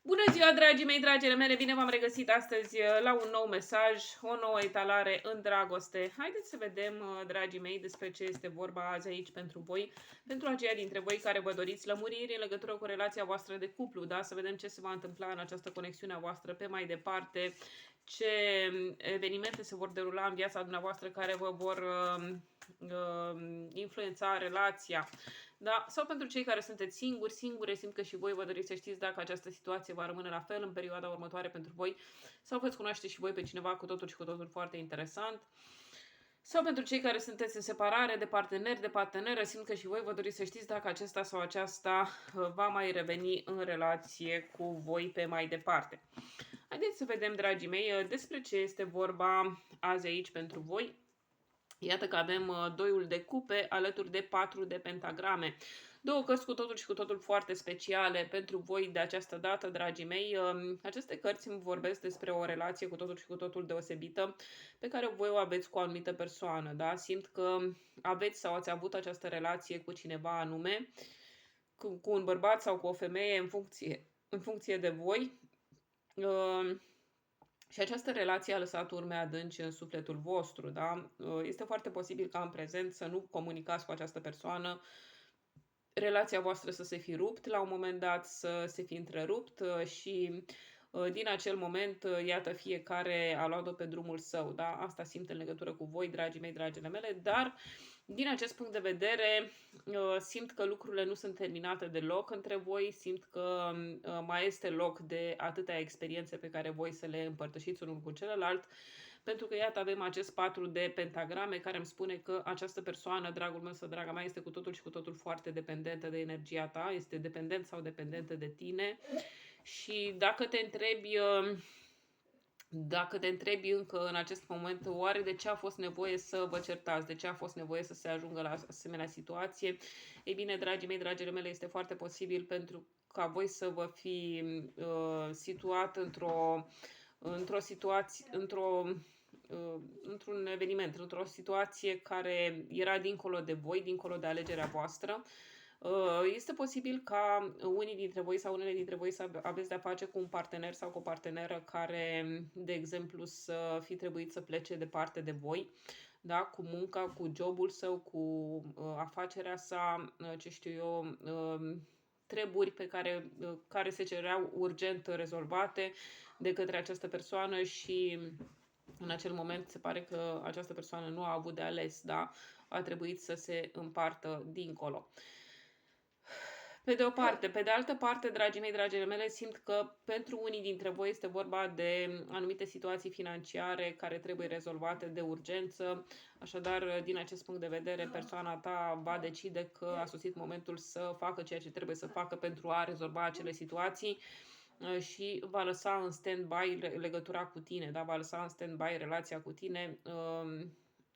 Bună ziua, dragii mei, dragile mele! Bine v-am regăsit astăzi la un nou mesaj, o nouă etalare în dragoste. Haideți să vedem, dragii mei, despre ce este vorba azi aici pentru voi, pentru aceia dintre voi care vă doriți lămuriri în legătură cu relația voastră de cuplu, da? Să vedem ce se va întâmpla în această conexiune a voastră pe mai departe, ce evenimente se vor derula în viața dumneavoastră care vă vor influența relația. Da? Sau pentru cei care sunteți singure, simt că și voi vă doriți să știți dacă această situație va rămâne la fel în perioada următoare pentru voi, sau veți cunoaște și voi pe cineva cu totul și cu totul foarte interesant. Sau pentru cei care sunteți în separare de partener, de parteneră, simt că și voi vă doriți să știți dacă acesta sau aceasta va mai reveni în relație cu voi pe mai departe. Haideți să vedem, dragii mei, despre ce este vorba azi aici pentru voi. Iată că avem doiul de cupe alături de 4 de pentagrame. Două cărți cu totul și cu totul foarte speciale pentru voi de această dată, dragii mei. Aceste cărți îmi vorbesc despre o relație cu totul și cu totul deosebită pe care voi o aveți cu o anumită persoană. Da? Simt că aveți sau ați avut această relație cu cineva anume, cu un bărbat sau cu o femeie în funcție de voi. Și această relație a lăsat urme adânci în sufletul vostru, da? Este foarte posibil ca în prezent să nu comunicați cu această persoană, relația voastră să se fi rupt la un moment dat, să se fi întrerupt și din acel moment, iată, fiecare a luat-o pe drumul său, da? Asta simt în legătură cu voi, dragii mei, dragile mele, dar din acest punct de vedere simt că lucrurile nu sunt terminate deloc între voi, simt că mai este loc de atâtea experiențe pe care voi să le împărtășiți unul cu celălalt, pentru că iată avem acest 4 de pentagrame care îmi spune că această persoană, dragul meu sau draga mea, este cu totul și cu totul foarte dependentă de energia ta, este dependent sau dependentă de tine și dacă te întrebi încă în acest moment, oare de ce a fost nevoie să vă certați, de ce a fost nevoie să se ajungă la asemenea situație, ei bine, dragii mei, dragile mele, este foarte posibil pentru ca voi să vă fi situat într-o situație, într-un eveniment, într-o situație care era dincolo de voi, dincolo de alegerea voastră. Este posibil ca unii dintre voi sau unele dintre voi să aveți de-a face cu un partener sau cu o parteneră care, de exemplu, să fi trebuit să plece departe de voi, da? Cu munca, cu jobul său, cu afacerea sa, ce știu eu, treburi care se cereau urgent rezolvate de către această persoană și în acel moment se pare că această persoană nu a avut de ales, da? A trebuit să se împartă dincolo. Pe de o parte. Pe de altă parte, dragii mei, dragile mele, simt că pentru unii dintre voi este vorba de anumite situații financiare care trebuie rezolvate de urgență. Așadar, din acest punct de vedere, persoana ta va decide că a sosit momentul să facă ceea ce trebuie să facă pentru a rezolva acele situații și va lăsa în stand-by legătura cu tine, da? Va lăsa în stand-by relația cu tine,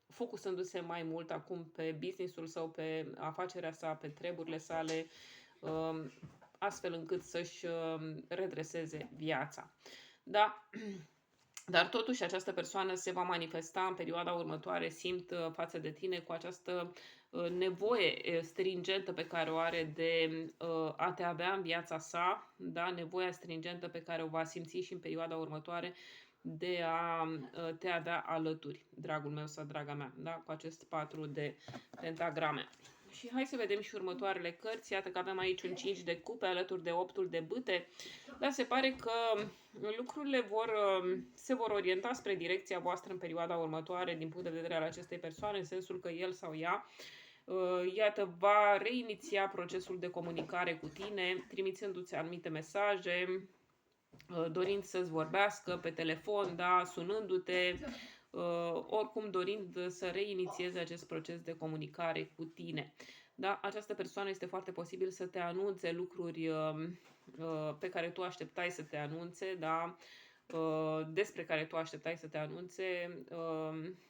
focusându-se mai mult acum pe business-ul său, pe afacerea sa, pe treburile sale, astfel încât să-și redreseze viața. Da? Dar totuși această persoană se va manifesta în perioada următoare, simt față de tine, cu această nevoie stringentă pe care o are de a te avea în viața sa, da? Nevoia stringentă pe care o va simți și în perioada următoare de a te avea alături, dragul meu sau draga mea, da? Cu acest 4 de pentagrame. Și hai să vedem și următoarele cărți. Iată că avem aici un 5 de cupe alături de 8 de bâte. Dar se pare că lucrurile se vor orienta spre direcția voastră în perioada următoare din punct de vedere al acestei persoane, în sensul că el sau ea, iată, va reiniția procesul de comunicare cu tine, trimițându-ți anumite mesaje, dorind să-ți vorbească pe telefon, da, sunându-te, oricum dorind să reinițieze acest proces de comunicare cu tine. Da? Această persoană este foarte posibil să te anunțe lucruri pe care tu așteptai să te anunțe, da? Despre care tu așteptai să te anunțe,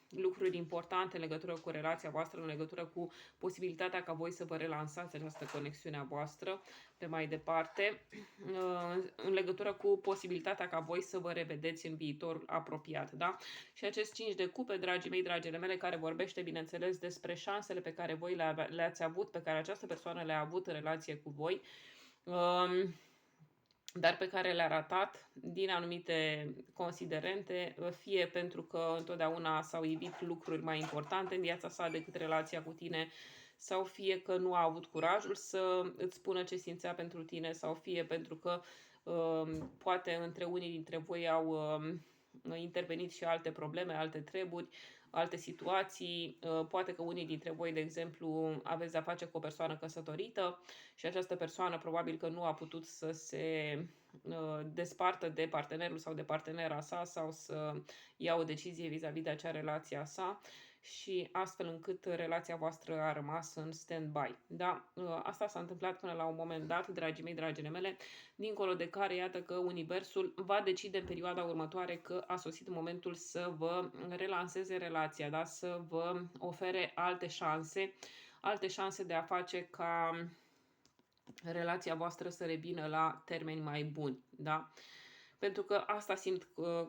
lucruri importante în legătură cu relația voastră, în legătură cu posibilitatea ca voi să vă relansați această conexiune a voastră pe mai departe, în legătură cu posibilitatea ca voi să vă revedeți în viitorul apropiat. Da? Și acest 5 de cupe, dragii mei, dragile mele, care vorbește, bineînțeles, despre șansele pe care voi le-ați avut, pe care această persoană le-a avut în relație cu voi, dar pe care le-a ratat din anumite considerente, fie pentru că întotdeauna s-au ivit lucruri mai importante în viața sa decât relația cu tine, sau fie că nu a avut curajul să îți spună ce simțea pentru tine, sau fie pentru că poate între unii dintre voi au intervenit și alte probleme, alte treburi, alte situații. Poate că unii dintre voi, de exemplu, aveți de-a face cu o persoană căsătorită și această persoană probabil că nu a putut să se despartă de partenerul sau de partenera sa sau să ia o decizie vis-a-vis de acea relație a sa și astfel încât relația voastră a rămas în stand-by. Da? Asta s-a întâmplat până la un moment dat, dragii mei, dragile mele, dincolo de care iată că Universul va decide în perioada următoare că a sosit momentul să vă relanseze relația, da? Să vă ofere alte șanse de a face ca relația voastră să revină la termeni mai buni, da? Pentru că asta simt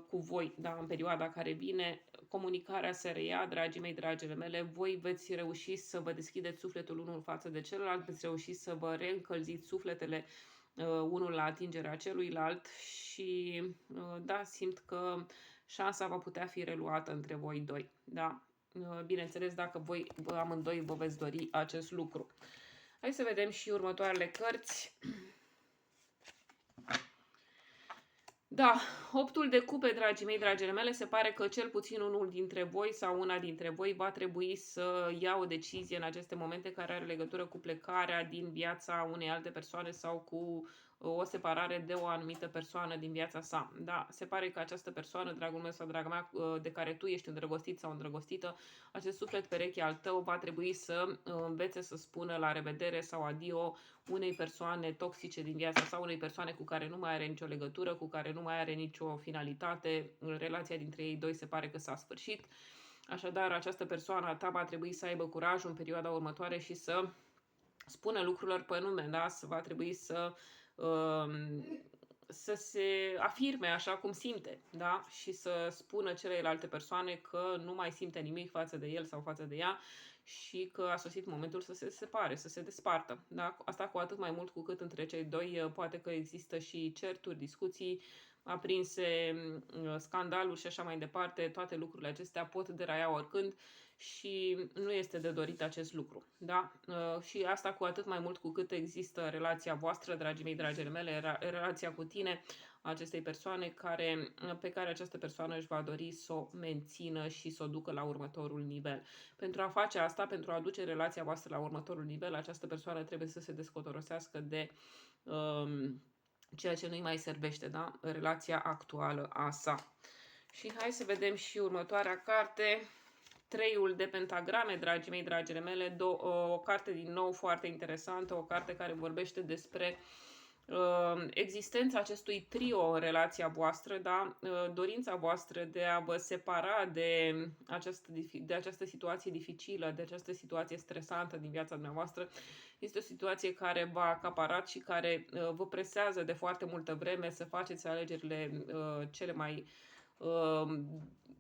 cu voi, da, în perioada care vine, comunicarea se reia, dragii mei, dragile mele, voi veți reuși să vă deschideți sufletul unul față de celălalt, veți reuși să vă reîncălziți sufletele unul la atingerea celuilalt și da, simt că șansa va putea fi reluată între voi doi, da? Bineînțeles, dacă voi amândoi vă veți dori acest lucru. Hai să vedem și următoarele cărți. Da, optul de cupe, dragii mei, dragile mele, se pare că cel puțin unul dintre voi sau una dintre voi va trebui să ia o decizie în aceste momente care are legătură cu plecarea din viața unei alte persoane sau cu o separare de o anumită persoană din viața sa. Da, se pare că această persoană, dragul meu sau draga mea, de care tu ești îndrăgostit sau îndrăgostită, acest suflet pereche al tău va trebui să învețe să spună la revedere sau adio unei persoane toxice din viața sau unei persoane cu care nu mai are nicio legătură, cu care nu mai are nicio finalitate, relația dintre ei doi se pare că s-a sfârșit. Așadar, această persoană a ta va trebui să aibă curajul în perioada următoare și să spună lucrurilor pe nume, da? Va trebui să se afirme așa cum simte, da? Și să spună celelalte persoane că nu mai simte nimic față de el sau față de ea și că a sosit momentul să se separe, să se despartă. Da? Asta cu atât mai mult cu cât între cei doi poate că există și certuri, discuții aprinse, scandaluri și așa mai departe. Toate lucrurile acestea pot deraia oricând și nu este de dorit acest lucru. Da? Și asta cu atât mai mult cu cât există relația voastră, dragii mei, dragile mele, relația cu tine, acestei persoane pe care această persoană își va dori să o mențină și să o ducă la următorul nivel. Pentru a face asta, pentru a aduce relația voastră la următorul nivel, această persoană trebuie să se descotorosească de ceea ce nu-i mai servește, da? Relația actuală a sa. Și hai să vedem și următoarea carte. Treiul de pentagrame, dragii mei, dragile mele, o carte din nou foarte interesantă, o carte care vorbește despre existența acestui trio în relația voastră, da? Dorința voastră de a vă separa de această situație dificilă, de această situație stresantă din viața dumneavoastră. Este o situație care v-a acaparat și care vă presează de foarte multă vreme să faceți alegerile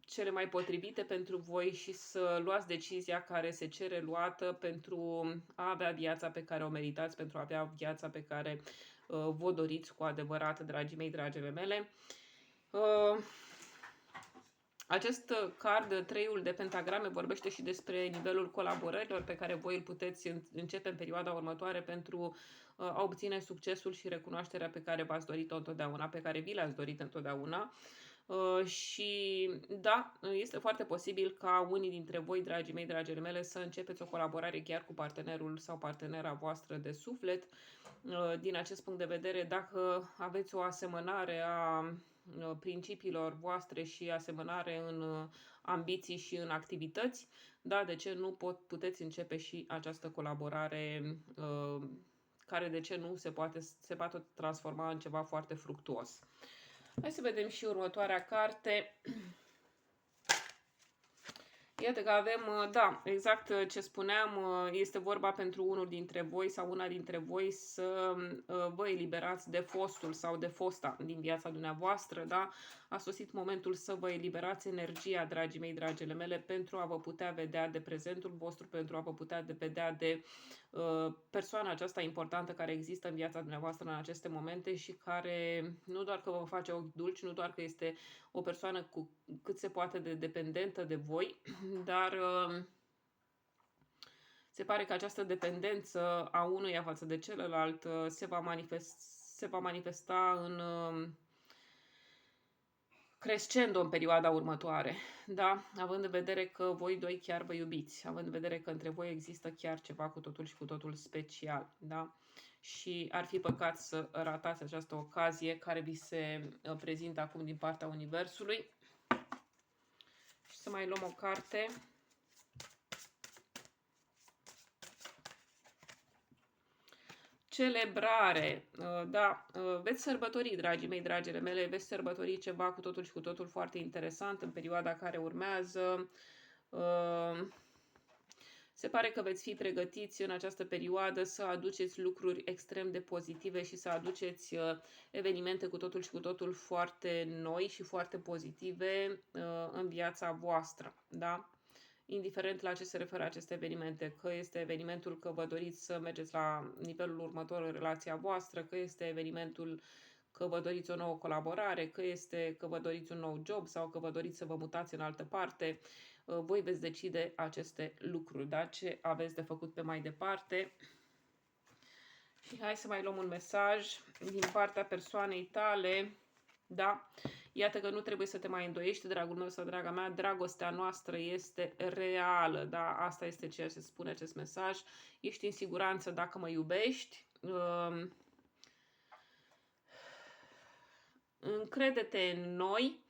cele mai potrivite pentru voi și să luați decizia care se cere luată pentru a avea viața pe care o meritați, pentru a avea viața pe care vă doriți cu adevărat, dragii mei, dragile mele. Acest card, treiul de pentagrame, vorbește și despre nivelul colaborărilor pe care voi îl puteți începe în perioada următoare pentru a obține succesul și recunoașterea pe care v-ați dorit-o întotdeauna, pe care vi le-ați dorit întotdeauna. Și da, este foarte posibil ca unii dintre voi, dragii mei, dragile mele, să începeți o colaborare chiar cu partenerul sau partenera voastră de suflet. Din acest punct de vedere, dacă aveți o asemănare a principiilor voastre și asemănare în ambiții și în activități, da, de ce nu puteți începe și această colaborare care de ce nu se poate transforma în ceva foarte fructuos. Hai să vedem și următoarea carte. Iată că avem, da, exact ce spuneam, este vorba pentru unul dintre voi sau una dintre voi să vă eliberați de fostul sau de fosta din viața dumneavoastră, da? A sosit momentul să vă eliberați energia, dragii mei, dragile mele, pentru a vă putea vedea de prezentul vostru, pentru a vă putea vedea de persoana aceasta importantă care există în viața dumneavoastră în aceste momente și care nu doar că vă face ochi dulci, nu doar că este o persoană cu cât se poate de dependentă de voi, dar se pare că această dependență a unuia față de celălalt se va manifesta în crescendo în perioada următoare, da? Având în vedere că voi doi chiar vă iubiți, având în vedere că între voi există chiar ceva cu totul și cu totul special, da? Și ar fi păcat să ratați această ocazie care vi se prezintă acum din partea Universului. Și să mai luăm o carte. Celebrare. Da, veți sărbători, dragii mei, dragile mele, veți sărbători ceva cu totul și cu totul foarte interesant în perioada care urmează. Se pare că veți fi pregătiți în această perioadă să aduceți lucruri extrem de pozitive și să aduceți evenimente cu totul și cu totul foarte noi și foarte pozitive în viața voastră, da? Indiferent la ce se referă aceste evenimente, că este evenimentul că vă doriți să mergeți la nivelul următor în relația voastră, că este evenimentul că vă doriți o nouă colaborare, că este că vă doriți un nou job sau că vă doriți să vă mutați în altă parte, voi veți decide aceste lucruri, da? Ce aveți de făcut pe mai departe. Și hai să mai luăm un mesaj din partea persoanei tale. Da, iată că nu trebuie să te mai îndoiești, dragul meu sau draga mea, dragostea noastră este reală, da, asta este ceea ce spune acest mesaj. Ești în siguranță dacă mă iubești. Încrede-te în noi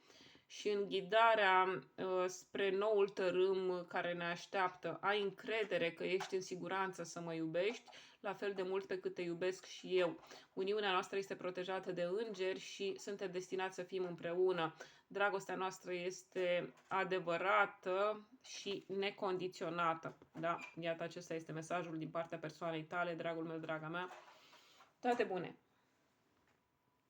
și în ghidarea spre noul tărâm care ne așteaptă. Ai încredere că ești în siguranță să mă iubești, la fel de mult pe cât te iubesc și eu. Uniunea noastră este protejată de îngeri și suntem destinați să fim împreună. Dragostea noastră este adevărată și necondiționată. Da? Iată, acesta este mesajul din partea persoanei tale, dragul meu, draga mea. Toate bune!